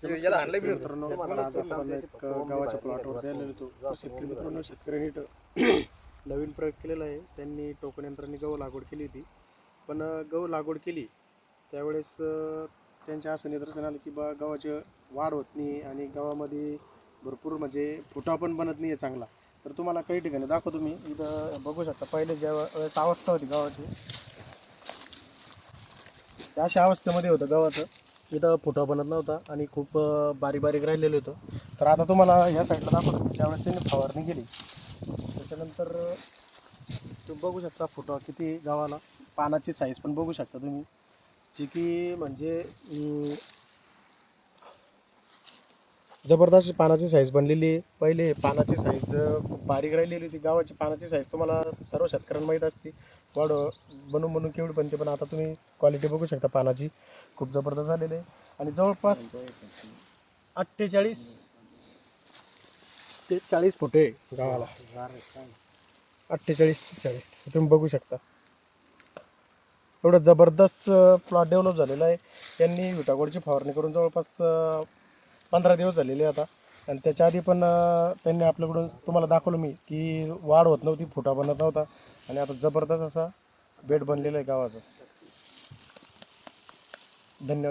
मित्रांनो, आज आपण एक गावाच्या प्लॉटवर आलेलो होतो. शेतकरी मित्रांनो, शेतकऱ्यांनी नवीन प्रयोग केलेला आहे. त्यांनी टोकन यंत्राने गहू लागवड केली होती, पण गहू लागवड केली त्यावेळेस त्यांच्या असं निदर्शन आलं की गव्हाची वाढ होत नाही आणि गव्हामध्ये भरपूर म्हणजे फुटा पण बनत नाही आहे चांगला. तर तुम्हाला काही ठिकाणी दाखवतो मी. इथं बघू शकता, पहिले ज्या वेळेस अवस्था होती गव्हाची, अशा अवस्थेमध्ये होतं गव्हाचं. इथं फुटा बनत नव्हता आणि खूप बारीक बारीक राहिलेलं होतं. तर आता तुम्हाला ह्या साईडला दाखवतो मी. त्यावेळेस त्यांनी फवारणी केली, त्याच्यानंतर तुम्ही बघू शकता फुटा किती गावाला. पानाची साईज पण बघू शकता तुम्ही, जी की म्हणजे जबरदस्त पानाची साईज बनलेली आहे. पहिले पानाची साईज खूप बारीक राहिलेली होती. गावाची पानाची साईज तुम्हाला सर्व शेतकऱ्यांना माहीत असते, वाढ बनून बनून केवढी बनते. पण आता तुम्ही क्वालिटी बघू शकता पानाची, खूप जबरदस्त झालेली आहे. आणि जवळपास 48 ते 40 फुटे आहे गावाला. 48 ते 40 तुम्ही बघू शकता. एवढं जबरदस्त प्लॉट डेव्हलप झालेला आहे. त्यांनी विटागोडची फवारणी करून जवळपास 15 दिवस झालेले आता. आणि त्याच्या आधी पण त्यांनी आपल्याकडून तुम्हाला दाखवलं मी की वाढ होत नव्हती, फुटा बनत नव्हता. आणि आता जबरदस्त असा बेड बनलेला आहे गावाचा. धन्यवाद.